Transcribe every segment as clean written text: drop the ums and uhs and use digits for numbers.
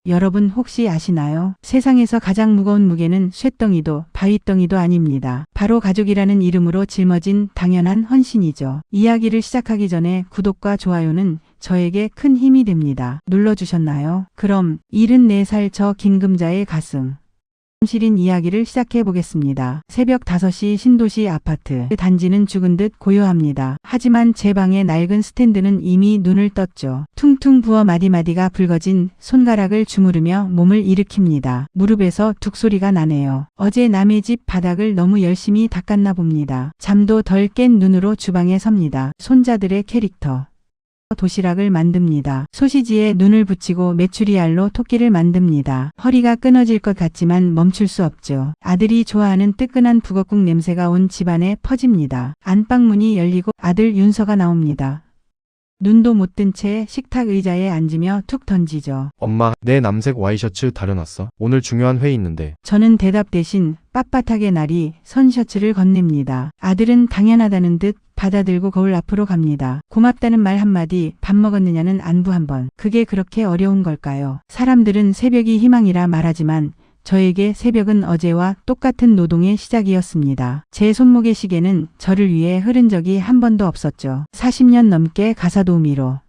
여러분 혹시 아시나요? 세상에서 가장 무거운 무게는 쇳덩이도 바위덩이도 아닙니다. 바로 가족이라는 이름으로 짊어진 당연한 헌신이죠. 이야기를 시작하기 전에 구독과 좋아요는 저에게 큰 힘이 됩니다. 눌러주셨나요? 그럼 74살 저 김금자의 가슴 시린 이야기를 시작해 보겠습니다. 새벽 5시 신도시 아파트. 단지는 죽은 듯 고요합니다. 하지만 제 방의 낡은 스탠드는 이미 눈을 떴죠. 퉁퉁 부어 마디마디가 붉어진 손가락을 주무르며 몸을 일으킵니다. 무릎에서 툭 소리가 나네요. 어제 남의 집 바닥을 너무 열심히 닦았나 봅니다. 잠도 덜 깬 눈으로 주방에 섭니다. 손자들의 캐릭터. 도시락을 만듭니다. 소시지에 눈을 붙이고 메추리알로 토끼를 만듭니다. 허리가 끊어질 것 같지만 멈출 수 없죠. 아들이 좋아하는 뜨끈한 북엇국 냄새가 온 집안에 퍼집니다. 안방문이 열리고 아들 윤서가 나옵니다. 눈도 못 뜬 채 식탁 의자에 앉으며 툭 던지죠. 엄마, 내 남색 와이셔츠 다려놨어. 오늘 중요한 회의 있는데. 저는 대답 대신 빳빳하게 날이 선 셔츠를 건넵니다. 아들은 당연하다는 듯 받아들고 거울 앞으로 갑니다. 고맙다는 말 한마디, 밥 먹었느냐는 안부 한번. 그게 그렇게 어려운 걸까요? 사람들은 새벽이 희망이라 말하지만 저에게 새벽은 어제와 똑같은 노동의 시작이었습니다. 제 손목의 시계는 저를 위해 흐른 적이 한 번도 없었죠. 40년 넘게 가사도우미로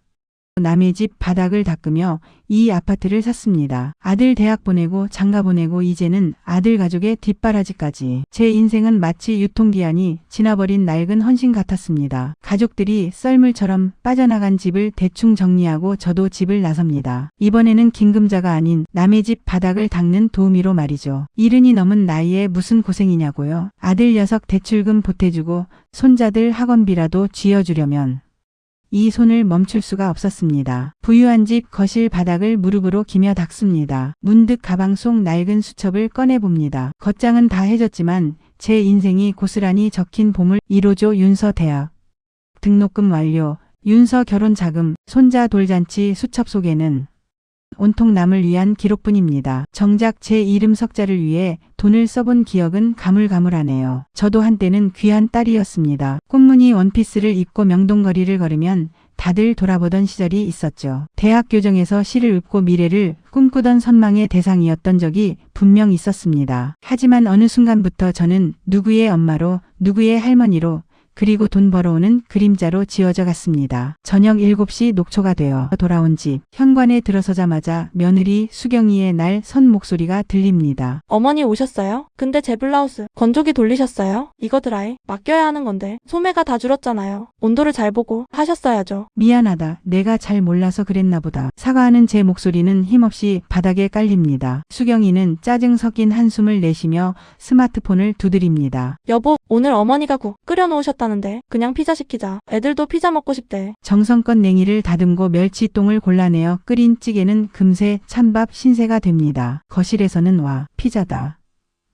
남의 집 바닥을 닦으며 이 아파트를 샀습니다. 아들 대학 보내고 장가 보내고 이제는 아들 가족의 뒷바라지까지. 제 인생은 마치 유통기한이 지나버린 낡은 헌신 같았습니다. 가족들이 썰물처럼 빠져나간 집을 대충 정리하고 저도 집을 나섭니다. 이번에는 김금자가 아닌 남의 집 바닥을 닦는 도우미로 말이죠. 70이 넘은 나이에 무슨 고생이냐고요. 아들 녀석 대출금 보태주고 손자들 학원비라도 쥐어주려면 이 손을 멈출 수가 없었습니다. 부유한 집 거실 바닥을 무릎으로 기며 닦습니다. 문득 가방 속 낡은 수첩을 꺼내봅니다. 겉장은 다 해졌지만 제 인생이 고스란히 적힌 보물 1호조 윤서 대학 등록금 완료, 윤서 결혼 자금, 손자 돌잔치 수첩 속에는 온통 남을 위한 기록뿐입니다. 정작 제 이름 석자를 위해 돈을 써본 기억은 가물가물하네요. 저도 한때는 귀한 딸이었습니다. 꽃무늬 원피스를 입고 명동거리를 걸으면 다들 돌아보던 시절이 있었죠. 대학 교정에서 시를 읊고 미래를 꿈꾸던 선망의 대상이었던 적이 분명 있었습니다. 하지만 어느 순간부터 저는 누구의 엄마로, 누구의 할머니로, 그리고 돈 벌어오는 그림자로 지워져 갔습니다. 저녁 7시 녹초가 되어 돌아온 집. 현관에 들어서자마자 며느리 수경이의 날 선 목소리가 들립니다. 어머니 오셨어요? 근데 제 블라우스 건조기 돌리셨어요? 이거 드라이 맡겨야 하는 건데 소매가 다 줄었잖아요. 온도를 잘 보고 하셨어야죠. 미안하다. 내가 잘 몰라서 그랬나 보다. 사과하는 제 목소리는 힘없이 바닥에 깔립니다. 수경이는 짜증 섞인 한숨을 내쉬며 스마트폰을 두드립니다. 여보, 오늘 어머니가 국 끓여놓으셨다는데 그냥 피자 시키자. 애들도 피자 먹고 싶대. 정성껏 냉이를 다듬고 멸치똥을 골라내어 끓인 찌개는 금세 찬밥 신세가 됩니다. 거실에서는 와, 피자다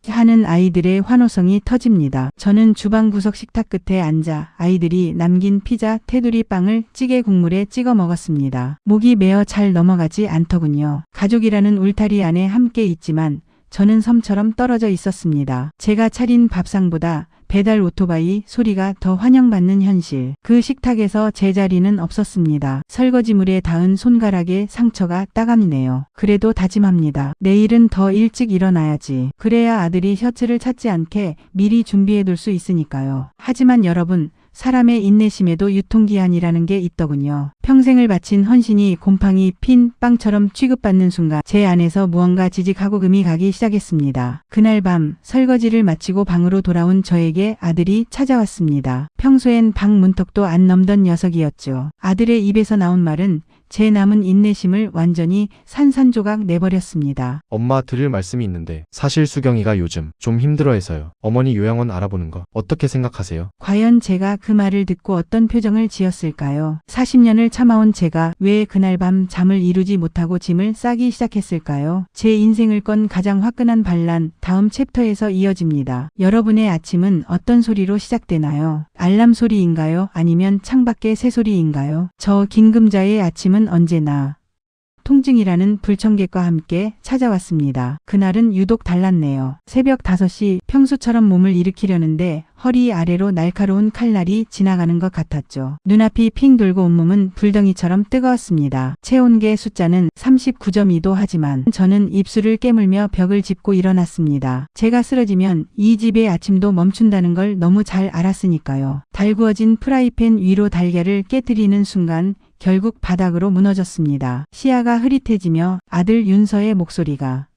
하는 아이들의 환호성이 터집니다. 저는 주방 구석 식탁 끝에 앉아 아이들이 남긴 피자 테두리 빵을 찌개 국물에 찍어 먹었습니다. 목이 메어 잘 넘어가지 않더군요. 가족이라는 울타리 안에 함께 있지만 저는 섬처럼 떨어져 있었습니다. 제가 차린 밥상보다 배달 오토바이 소리가 더 환영받는 현실. 그 식탁에서 제 자리는 없었습니다. 설거지물에 닿은 손가락에 상처가 따갑네요. 그래도 다짐합니다. 내일은 더 일찍 일어나야지. 그래야 아들이 셔츠를 찾지 않게 미리 준비해둘 수 있으니까요. 하지만 여러분, 사람의 인내심에도 유통기한이라는 게 있더군요. 평생을 바친 헌신이 곰팡이 핀 빵처럼 취급받는 순간 제 안에서 무언가 지직하고 금이 가기 시작했습니다. 그날 밤 설거지를 마치고 방으로 돌아온 저에게 아들이 찾아왔습니다. 평소엔 방 문턱도 안 넘던 녀석이었죠. 아들의 입에서 나온 말은 제 남은 인내심을 완전히 산산조각 내버렸습니다. 엄마, 드릴 말씀이 있는데 사실 수경이가 요즘 좀 힘들어해서요. 어머니 요양원 알아보는 거 어떻게 생각하세요? 과연 제가 그 말을 듣고 어떤 표정을 지었을까요? 40년을 참아온 제가 왜 그날 밤 잠을 이루지 못하고 짐을 싸기 시작했을까요? 제 인생을 건 가장 화끈한 반란, 다음 챕터에서 이어집니다. 여러분의 아침은 어떤 소리로 시작되나요? 알람 소리인가요? 아니면 창밖의 새소리인가요? 저 김금자의 아침은 언제나 통증이라는 불청객과 함께 찾아왔습니다. 그날은 유독 달랐네요. 새벽 5시 평소처럼 몸을 일으키려는데 허리 아래로 날카로운 칼날이 지나가는 것 같았죠. 눈앞이 핑 돌고 온몸은 불덩이처럼 뜨거웠습니다. 체온계 숫자는 39.2도 하지만 저는 입술을 깨물며 벽을 짚고 일어났습니다. 제가 쓰러지면 이 집의 아침도 멈춘다는 걸 너무 잘 알았으니까요. 달구어진 프라이팬 위로 달걀을 깨뜨리는 순간 결국 바닥으로 무너졌습니다. 시야가 흐릿해지며 아들 윤서의 목소리가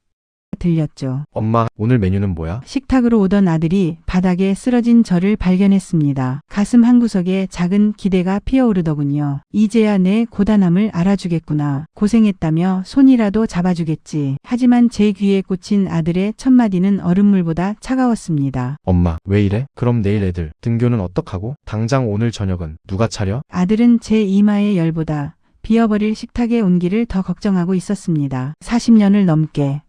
들렸죠. 엄마, 오늘 메뉴는 뭐야? 식탁으로 오던 아들이 바닥에 쓰러진 저를 발견했습니다. 가슴 한구석에 작은 기대가 피어오르더군요. 이제야 내 고단함을 알아주겠구나. 고생했다며 손이라도 잡아주겠지. 하지만 제 귀에 꽂힌 아들의 첫마디는 얼음물보다 차가웠습니다. 엄마, 왜 이래? 그럼 내일 애들 등교는 어떡하고? 당장 오늘 저녁은 누가 차려? 아들은 제 이마의 열보다 비어버릴 식탁의 온기를 더 걱정하고 있었습니다. 40년을 넘게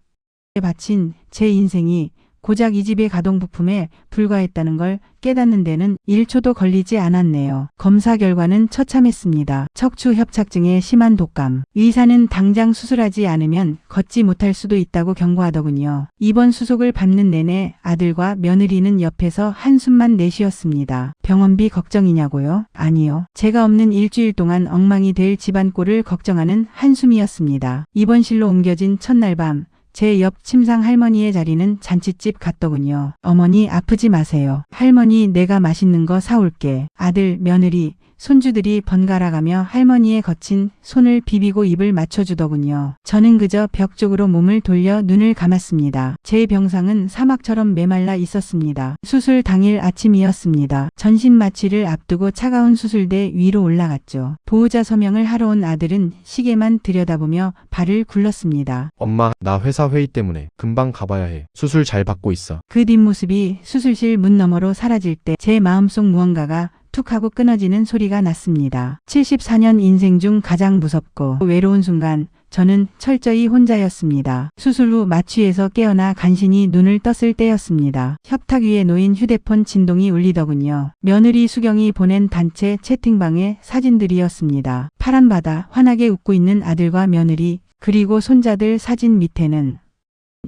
바친 제 인생이 고작 이 집의 가동부품에 불과했다는 걸 깨닫는 데는 1초도 걸리지 않았네요. 검사 결과는 처참했습니다. 척추 협착증에 심한 독감. 의사는 당장 수술하지 않으면 걷지 못할 수도 있다고 경고하더군요. 입원 수속을 받는 내내 아들과 며느리는 옆에서 한숨만 내쉬었습니다. 병원비 걱정이냐고요? 아니요. 제가 없는 일주일 동안 엉망이 될 집안꼴을 걱정하는 한숨이었습니다. 입원실로 옮겨진 첫날 밤 제 옆 침상 할머니의 자리는 잔칫집 같더군요. 어머니 아프지 마세요. 할머니 내가 맛있는 거 사올게. 아들, 며느리, 손주들이 번갈아가며 할머니의 거친 손을 비비고 입을 맞춰주더군요. 저는 그저 벽 쪽으로 몸을 돌려 눈을 감았습니다. 제 병상은 사막처럼 메말라 있었습니다. 수술 당일 아침이었습니다. 전신 마취를 앞두고 차가운 수술대 위로 올라갔죠. 보호자 서명을 하러 온 아들은 시계만 들여다보며 발을 굴렀습니다. 엄마, 나 회사 회의 때문에 금방 가봐야 해. 수술 잘 받고 있어. 그 뒷모습이 수술실 문 너머로 사라질 때 제 마음속 무언가가 툭 하고 끊어지는 소리가 났습니다. 74년 인생 중 가장 무섭고 외로운 순간 저는 철저히 혼자였습니다. 수술 후 마취에서 깨어나 간신히 눈을 떴을 때였습니다. 협탁 위에 놓인 휴대폰 진동이 울리더군요. 며느리 수경이 보낸 단체 채팅방의 사진들이었습니다. 파란 바다, 환하게 웃고 있는 아들과 며느리, 그리고 손자들 사진 밑에는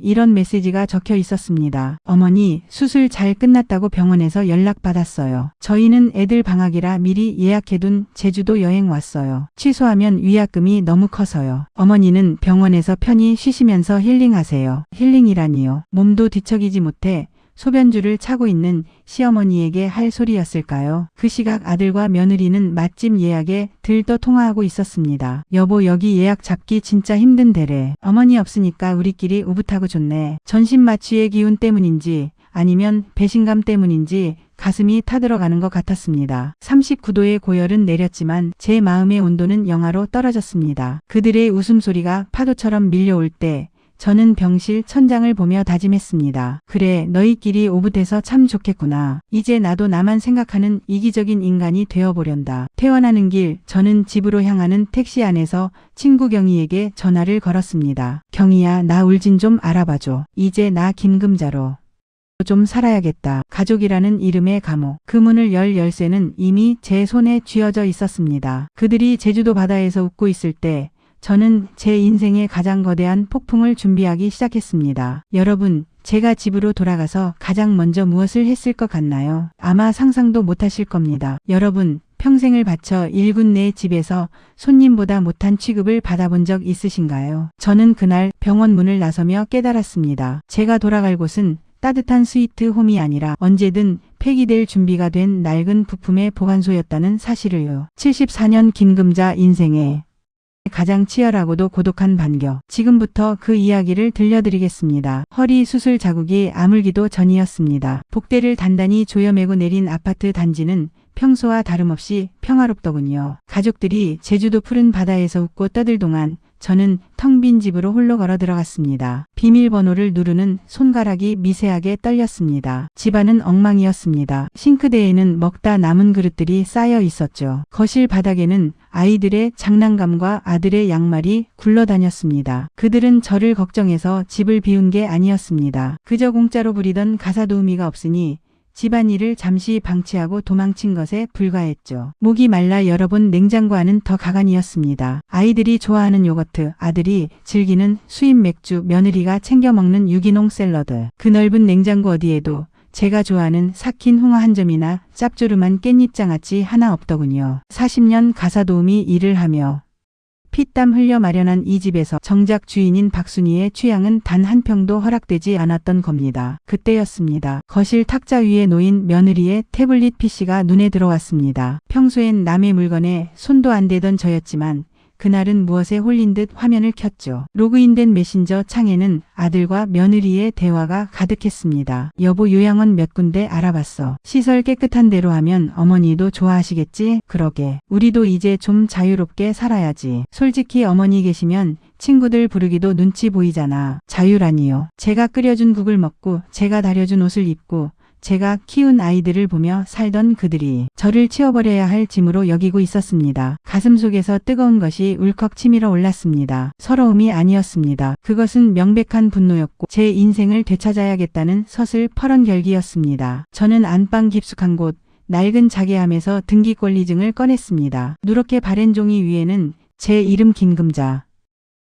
이런 메시지가 적혀 있었습니다. 어머니, 수술 잘 끝났다고 병원에서 연락받았어요. 저희는 애들 방학이라 미리 예약해둔 제주도 여행 왔어요. 취소하면 위약금이 너무 커서요. 어머니는 병원에서 편히 쉬시면서 힐링하세요. 힐링이라니요. 몸도 뒤척이지 못해 소변줄을 차고 있는 시어머니에게 할 소리였을까요? 그 시각 아들과 며느리는 맛집 예약에 들떠 통화하고 있었습니다. 여보, 여기 예약 잡기 진짜 힘든 데래. 어머니 없으니까 우리끼리 오붓하고 좋네. 전신 마취의 기운 때문인지 아니면 배신감 때문인지 가슴이 타들어가는 것 같았습니다. 39도의 고열은 내렸지만 제 마음의 온도는 영하로 떨어졌습니다. 그들의 웃음소리가 파도처럼 밀려올 때 저는 병실 천장을 보며 다짐했습니다. 그래, 너희끼리 오붓해서 참 좋겠구나. 이제 나도 나만 생각하는 이기적인 인간이 되어보련다. 퇴원하는 길, 저는 집으로 향하는 택시 안에서 친구 경희에게 전화를 걸었습니다. 경희야, 나 울진 좀 알아봐줘. 이제 나 김금자로 좀 살아야겠다. 가족이라는 이름의 감옥. 그 문을 열 열쇠는 이미 제 손에 쥐어져 있었습니다. 그들이 제주도 바다에서 웃고 있을 때 저는 제 인생의 가장 거대한 폭풍을 준비하기 시작했습니다. 여러분, 제가 집으로 돌아가서 가장 먼저 무엇을 했을 것 같나요? 아마 상상도 못하실 겁니다. 여러분, 평생을 바쳐 일군 내 집에서 손님보다 못한 취급을 받아본 적 있으신가요? 저는 그날 병원 문을 나서며 깨달았습니다. 제가 돌아갈 곳은 따뜻한 스위트 홈이 아니라 언제든 폐기될 준비가 된 낡은 부품의 보관소였다는 사실을요. 74년 김금자 인생의 가장 치열하고도 고독한 반격. 지금부터 그 이야기를 들려드리겠습니다. 허리 수술 자국이 아물기도 전이었습니다. 복대를 단단히 조여매고 내린 아파트 단지는 평소와 다름없이 평화롭더군요. 가족들이 제주도 푸른 바다에서 웃고 떠들 동안 저는 텅 빈 집으로 홀로 걸어 들어갔습니다. 비밀번호를 누르는 손가락이 미세하게 떨렸습니다. 집안은 엉망이었습니다. 싱크대에는 먹다 남은 그릇들이 쌓여 있었죠. 거실 바닥에는 아이들의 장난감과 아들의 양말이 굴러다녔습니다. 그들은 저를 걱정해서 집을 비운 게 아니었습니다. 그저 공짜로 부리던 가사도우미가 없으니 집안일을 잠시 방치하고 도망친 것에 불과했죠. 목이 말라 여러 번 냉장고와는 더 가관이었습니다. 아이들이 좋아하는 요거트, 아들이 즐기는 수입 맥주, 며느리가 챙겨 먹는 유기농 샐러드. 그 넓은 냉장고 어디에도 제가 좋아하는 삭힌 홍어 한 점이나 짭조름한 깻잎장아찌 하나 없더군요. 40년 가사도우미 일을 하며 피땀 흘려 마련한 이 집에서 정작 주인인 박순희의 취향은 단 한 평도 허락되지 않았던 겁니다. 그때였습니다. 거실 탁자 위에 놓인 며느리의 태블릿 PC가 눈에 들어왔습니다. 평소엔 남의 물건에 손도 안 대던 저였지만 그날은 무엇에 홀린 듯 화면을 켰죠. 로그인된 메신저 창에는 아들과 며느리의 대화가 가득했습니다. 여보 요양원 몇 군데 알아봤어. 시설 깨끗한 데로 하면 어머니도 좋아하시겠지? 그러게. 우리도 이제 좀 자유롭게 살아야지. 솔직히 어머니 계시면 친구들 부르기도 눈치 보이잖아. 자유라니요. 제가 끓여준 국을 먹고 제가 다려준 옷을 입고 제가 키운 아이들을 보며 살던 그들이 저를 치워버려야 할 짐으로 여기고 있었습니다. 가슴속에서 뜨거운 것이 울컥 치밀어 올랐습니다. 서러움이 아니었습니다. 그것은 명백한 분노였고 제 인생을 되찾아야겠다는 서슬퍼런 결기였습니다. 저는 안방 깊숙한 곳 낡은 자개함에서 등기권리증을 꺼냈습니다. 누렇게 바랜 종이 위에는 제 이름 김금자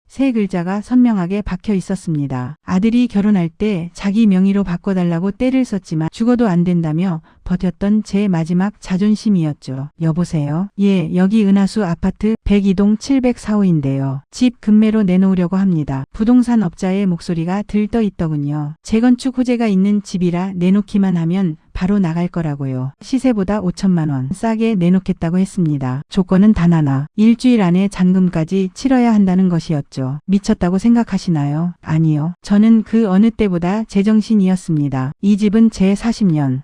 세 글자가 선명하게 박혀 있었습니다. 아들이 결혼할 때 자기 명의로 바꿔달라고 떼를 썼지만 죽어도 안 된다며 버텼던 제 마지막 자존심이었죠. 여보세요? 예, 여기 은하수 아파트 102동 704호인데요. 집 급매로 내놓으려고 합니다. 부동산 업자의 목소리가 들떠 있더군요. 재건축 호재가 있는 집이라 내놓기만 하면 바로 나갈 거라고요. 시세보다 5천만 원 싸게 내놓겠다고 했습니다. 조건은 단 하나. 일주일 안에 잔금까지 치러야 한다는 것이었죠. 미쳤다고 생각하시나요? 아니요. 저는 그 어느 때보다 제정신이었습니다. 이 집은 제 40년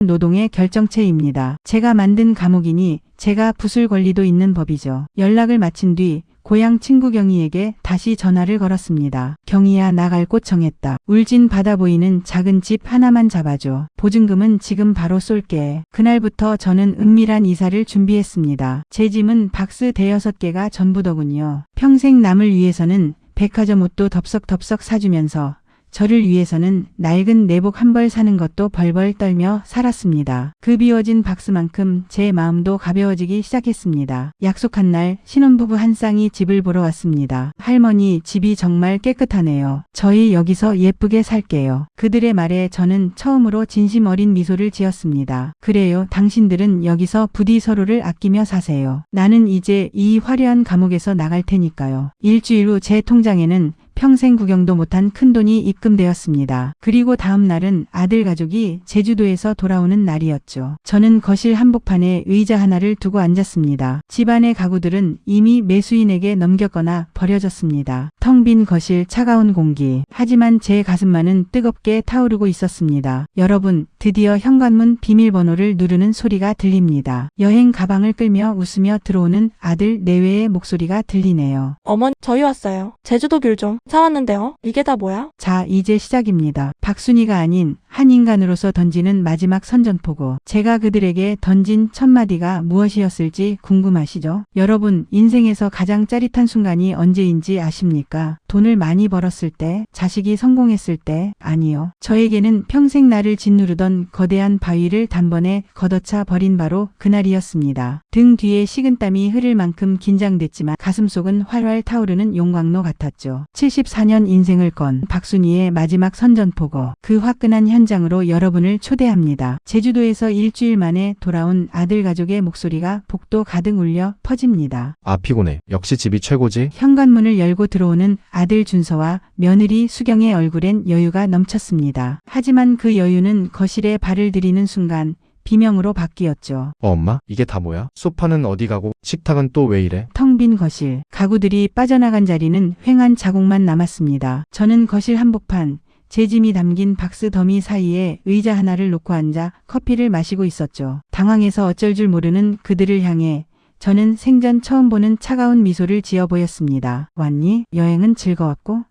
노동의 결정체입니다. 제가 만든 감옥이니 제가 부술 권리도 있는 법이죠. 연락을 마친 뒤 고향 친구 경희에게 다시 전화를 걸었습니다. 경희야 나갈 곳 정했다. 울진 바다 보이는 작은 집 하나만 잡아줘. 보증금은 지금 바로 쏠게. 그날부터 저는 은밀한 이사를 준비했습니다. 제 짐은 박스 대여섯 개가 전부더군요. 평생 남을 위해서는 백화점 옷도 덥석덥석 사주면서 저를 위해서는 낡은 내복 한 벌 사는 것도 벌벌 떨며 살았습니다. 그 비워진 박스만큼 제 마음도 가벼워지기 시작했습니다. 약속한 날 신혼부부 한 쌍이 집을 보러 왔습니다. 할머니 집이 정말 깨끗하네요. 저희 여기서 예쁘게 살게요. 그들의 말에 저는 처음으로 진심 어린 미소를 지었습니다. 그래요. 당신들은 여기서 부디 서로를 아끼며 사세요. 나는 이제 이 화려한 감옥에서 나갈 테니까요. 일주일 후 제 통장에는 평생 구경도 못한 큰돈이 입금되었습니다. 그리고 다음 날은 아들 가족이 제주도에서 돌아오는 날이었죠. 저는 거실 한복판에 의자 하나를 두고 앉았습니다. 집안의 가구들은 이미 매수인에게 넘겼거나 버려졌습니다. 텅 빈 거실, 차가운 공기. 하지만 제 가슴만은 뜨겁게 타오르고 있었습니다. 여러분, 드디어 현관문 비밀번호를 누르는 소리가 들립니다. 여행 가방을 끌며 웃으며 들어오는 아들 내외의 목소리가 들리네요. 어머니, 저희 왔어요. 제주도 귤 좀 사왔는데요. 이게 다 뭐야? 자, 이제 시작입니다. 박순희가 아닌 한 인간으로서 던지는 마지막 선전포고. 제가 그들에게 던진 첫 마디가 무엇이었을지 궁금하시죠? 여러분, 인생에서 가장 짜릿한 순간이 언제인지 아십니까? 돈을 많이 벌었을 때, 자식이 성공했을 때, 아니요. 저에게는 평생 나를 짓누르던 거대한 바위를 단번에 걷어차 버린 바로 그날이었습니다. 등 뒤에 식은땀이 흐를 만큼 긴장됐지만 가슴속은 활활 타오르는 용광로 같았죠. 74년 인생을 건 박순희의 마지막 선전포고. 그 화끈한 현장으로 여러분을 초대합니다. 제주도에서 일주일 만에 돌아온 아들 가족의 목소리가 복도 가득 울려 퍼집니다. 아 피곤해. 역시 집이 최고지. 현관문을 열고 들어오는 아들 준서와 며느리 수경의 얼굴엔 여유가 넘쳤습니다. 하지만 그 여유는 거실에 발을 들이는 순간 비명으로 바뀌었죠. 엄마? 이게 다 뭐야? 소파는 어디 가고 식탁은 또 왜 이래? 텅 빈 거실. 가구들이 빠져나간 자리는 휑한 자국만 남았습니다. 저는 거실 한복판, 제 짐이 담긴 박스 더미 사이에 의자 하나를 놓고 앉아 커피를 마시고 있었죠. 당황해서 어쩔 줄 모르는 그들을 향해 저는 생전 처음 보는 차가운 미소를 지어 보였습니다. 왔니? 여행은 즐거웠고?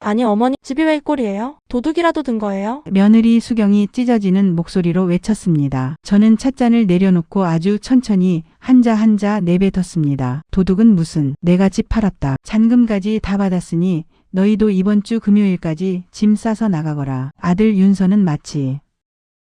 아니 어머니, 집이 왜 이 꼴이에요? 도둑이라도 든 거예요? 며느리 수경이 찢어지는 목소리로 외쳤습니다. 저는 찻잔을 내려놓고 아주 천천히 한자 한자 내뱉었습니다. 도둑은 무슨, 내가 집 팔았다. 잔금까지 다 받았으니 너희도 이번 주 금요일까지 짐 싸서 나가거라. 아들 윤서는 마치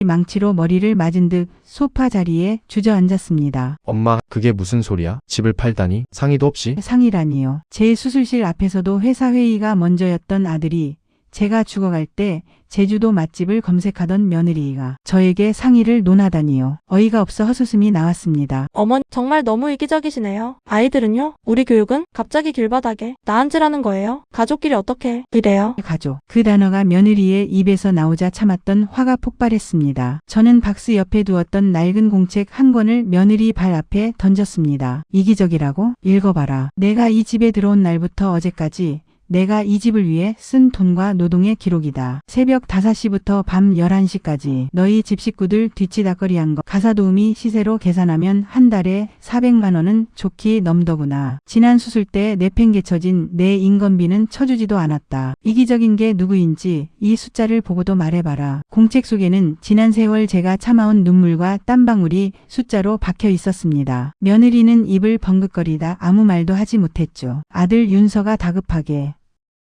망치로 머리를 맞은 듯 소파 자리에 주저앉았습니다. 엄마, 그게 무슨 소리야? 집을 팔다니? 상의도 없이? 상이라니요. 제 수술실 앞에서도 회사 회의가 먼저였던 아들이 제가 죽어갈 때 제주도 맛집을 검색하던 며느리가 저에게 상의를 논하다니요. 어이가 없어 헛웃음이 나왔습니다. 어머니, 정말 너무 이기적이시네요. 아이들은요? 우리 교육은? 갑자기 길바닥에 나앉으라는 거예요? 가족끼리 어떻게 이래요? 가족. 그 단어가 며느리의 입에서 나오자 참았던 화가 폭발했습니다. 저는 박스 옆에 두었던 낡은 공책 한 권을 며느리 발 앞에 던졌습니다. 이기적이라고? 읽어봐라. 내가 이 집에 들어온 날부터 어제까지 내가 이 집을 위해 쓴 돈과 노동의 기록이다. 새벽 5시부터 밤 11시까지 너희 집 식구들 뒤치다거리한 거 가사도우미 시세로 계산하면 한 달에 400만 원은 좋게 넘더구나. 지난 수술 때 내팽개쳐진 내 인건비는 쳐주지도 않았다. 이기적인 게 누구인지 이 숫자를 보고도 말해봐라. 공책 속에는 지난 세월 제가 참아온 눈물과 땀방울이 숫자로 박혀 있었습니다. 며느리는 입을 벙긋거리다 아무 말도 하지 못했죠. 아들 윤서가 다급하게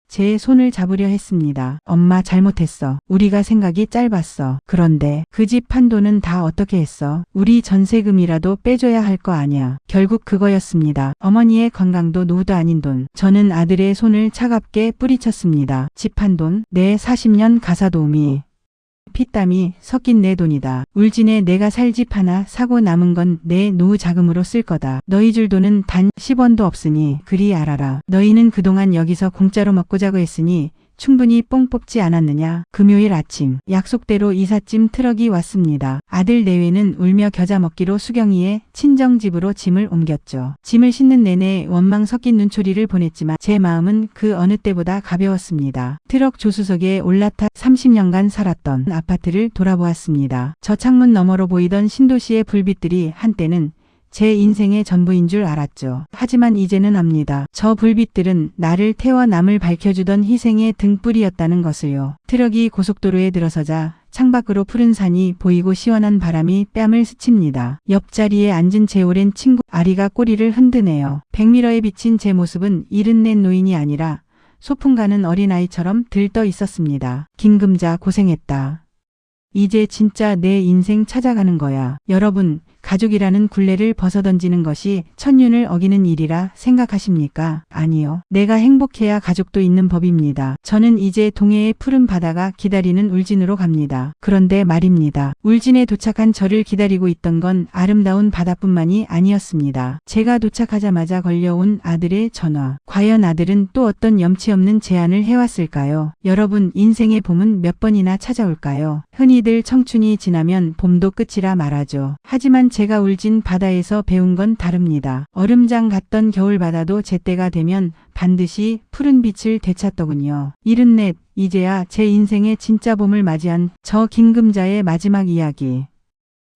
제 손을 잡으려 했습니다. 엄마 잘못했어. 우리가 생각이 짧았어. 그런데 그 집 판도는 다 어떻게 했어? 우리 전세금이라도 빼줘야 할 거 아냐. 결국 그거였습니다. 어머니의 건강도 노후도 아닌 돈. 저는 아들의 손을 차갑게 뿌리쳤습니다. 집 판 돈? 내 40년 가사도우미. 피땀이 섞인 내 돈이다. 울진에 내가 살 집 하나 사고 남은 건 내 노후 자금으로 쓸 거다. 너희 줄 돈은 단 10원도 없으니 그리 알아라. 너희는 그동안 여기서 공짜로 먹고 자고 했으니 충분히 뽕 뽑지 않았느냐. 금요일 아침 약속대로 이삿짐 트럭이 왔습니다. 아들 내외는 울며 겨자 먹기로 수경이의 친정집으로 짐을 옮겼죠. 짐을 싣는 내내 원망 섞인 눈초리를 보냈지만 제 마음은 그 어느 때보다 가벼웠습니다. 트럭 조수석에 올라타 30년간 살았던 아파트를 돌아보았습니다. 저 창문 너머로 보이던 신도시의 불빛들이 한때는 제 인생의 전부인 줄 알았죠. 하지만 이제는 압니다. 저 불빛들은 나를 태워 남을 밝혀주던 희생의 등불이었다는 것을요. 트럭이 고속도로에 들어서자 창밖으로 푸른 산이 보이고 시원한 바람이 뺨을 스칩니다. 옆자리에 앉은 제 오랜 친구 아리가 꼬리를 흔드네요. 백미러에 비친 제 모습은 일흔낸 노인이 아니라 소풍 가는 어린아이처럼 들떠 있었습니다. 김금자 고생했다. 이제 진짜 내 인생 찾아가는 거야. 여러분, 가족이라는 굴레를 벗어던지는 것이 천륜을 어기는 일이라 생각하십니까? 아니요. 내가 행복해야 가족도 있는 법입니다. 저는 이제 동해의 푸른 바다가 기다리는 울진으로 갑니다. 그런데 말입니다. 울진에 도착한 저를 기다리고 있던 건 아름다운 바다뿐만이 아니었습니다. 제가 도착하자마자 걸려온 아들의 전화. 과연 아들은 또 어떤 염치 없는 제안을 해왔을까요? 여러분, 인생의 봄은 몇 번이나 찾아올까요? 흔히들 청춘이 지나면 봄도 끝이라 말하죠. 하지만 제가 울진 바다에서 배운 건 다릅니다. 얼음장 같던 겨울 바다도 제때가 되면 반드시 푸른 빛을 되찾더군요. 74, 이제야 제 인생의 진짜 봄을 맞이한 저 김금자의 마지막 이야기.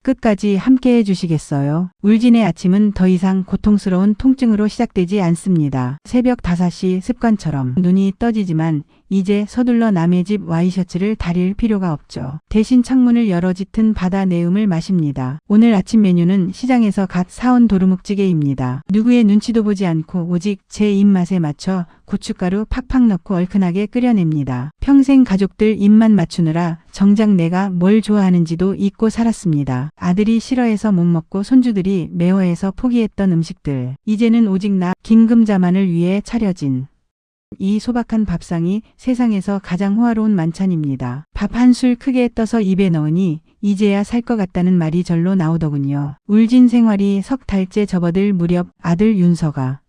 끝까지 함께 해주시겠어요? 울진의 아침은 더 이상 고통스러운 통증으로 시작되지 않습니다. 새벽 5시 습관처럼 눈이 떠지지만 이제 서둘러 남의 집 와이셔츠를 다릴 필요가 없죠. 대신 창문을 열어 짙은 바다 내음을 마십니다. 오늘 아침 메뉴는 시장에서 갓 사온 도루묵찌개입니다. 누구의 눈치도 보지 않고 오직 제 입맛에 맞춰 고춧가루 팍팍 넣고 얼큰하게 끓여냅니다. 평생 가족들 입맛 맞추느라 정작 내가 뭘 좋아하는지도 잊고 살았습니다. 아들이 싫어해서 못 먹고 손주들이 매워해서 포기했던 음식들. 이제는 오직 나 김금자만을 위해 차려진 이 소박한 밥상이 세상에서 가장 호화로운 만찬입니다. 밥 한 술 크게 떠서 입에 넣으니 이제야 살 것 같다는 말이 절로 나오더군요. 울진 생활이 석 달째 접어들 무렵 아들 윤서가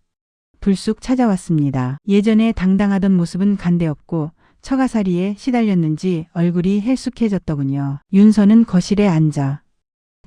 불쑥 찾아왔습니다. 예전에 당당하던 모습은 간데없고 처가살이에 시달렸는지 얼굴이 헬쑥해졌더군요. 윤서는 거실에 앉아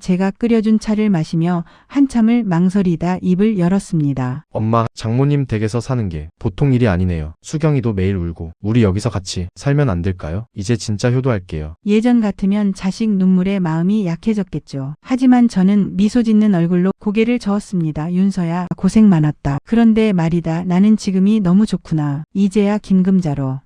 제가 끓여준 차를 마시며 한참을 망설이다 입을 열었습니다. 엄마, 장모님 댁에서 사는 게 보통 일이 아니네요. 수경이도 매일 울고 우리 여기서 같이 살면 안 될까요? 이제 진짜 효도할게요. 예전 같으면 자식 눈물에 마음이 약해졌겠죠. 하지만 저는 미소 짓는 얼굴로 고개를 저었습니다. 윤서야, 고생 많았다. 그런데 말이다. 나는 지금이 너무 좋구나. 이제야 김금자로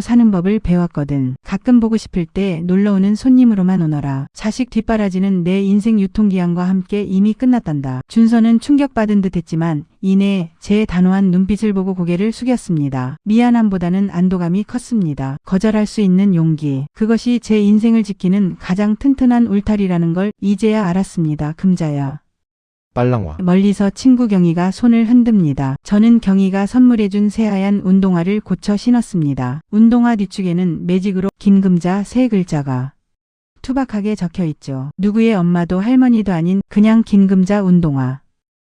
사는 법을 배웠거든. 가끔 보고 싶을 때 놀러오는 손님으로만 오너라. 자식 뒷바라지는 내 인생 유통기한과 함께 이미 끝났단다. 준서는 충격받은 듯 했지만 이내 제 단호한 눈빛을 보고 고개를 숙였습니다. 미안함보다는 안도감이 컸습니다. 거절할 수 있는 용기. 그것이 제 인생을 지키는 가장 튼튼한 울타리라는 걸 이제야 알았습니다. 금자야. 빨랑 와. 멀리서 친구 경희가 손을 흔듭니다. 저는 경희가 선물해준 새하얀 운동화를 고쳐 신었습니다. 운동화 뒤축에는 매직으로 김금자 세 글자가 투박하게 적혀 있죠. 누구의 엄마도 할머니도 아닌 그냥 김금자 운동화.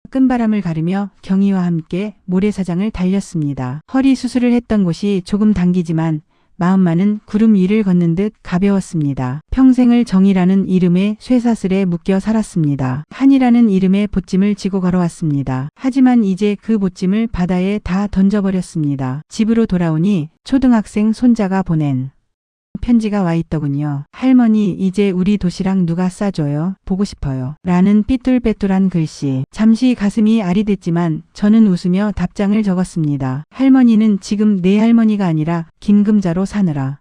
끝바람을 가르며 경희와 함께 모래사장을 달렸습니다. 허리 수술을 했던 곳이 조금 당기지만 마음만은 구름 위를 걷는 듯 가벼웠습니다. 평생을 정이라는 이름의 쇠사슬에 묶여 살았습니다. 한이라는 이름의 보찜을 지고 걸어왔습니다. 하지만 이제 그 보찜을 바다에 다 던져버렸습니다. 집으로 돌아오니 초등학생 손자가 보낸 편지가 와 있더군요. 할머니, 이제 우리 도시락 누가 싸줘요? 보고 싶어요. 라는 삐뚤빼뚤한 글씨. 잠시 가슴이 아리댔지만 저는 웃으며 답장을 적었습니다. 할머니는 지금 내 할머니가 아니라 김금자로 사느라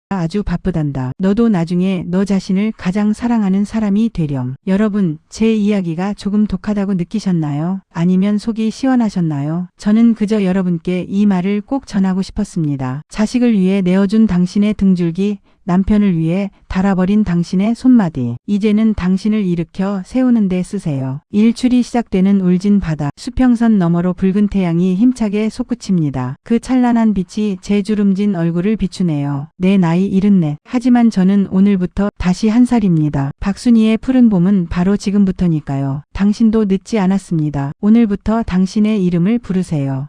아주 바쁘단다. 너도 나중에 너 자신을 가장 사랑하는 사람이 되렴. 여러분, 제 이야기가 조금 독하다고 느끼셨나요? 아니면 속이 시원하셨나요? 저는 그저 여러분께 이 말을 꼭 전하고 싶었습니다. 자식을 위해 내어준 당신의 등줄기, 남편을 위해 달아버린 당신의 손마디. 이제는 당신을 일으켜 세우는 데 쓰세요. 일출이 시작되는 울진 바다. 수평선 너머로 붉은 태양이 힘차게 솟구칩니다. 그 찬란한 빛이 제 주름진 얼굴을 비추네요. 내 나이 74. 하지만 저는 오늘부터 다시 한 살입니다. 박순이의 푸른 봄은 바로 지금부터니까요. 당신도 늦지 않았습니다. 오늘부터 당신의 이름을 부르세요.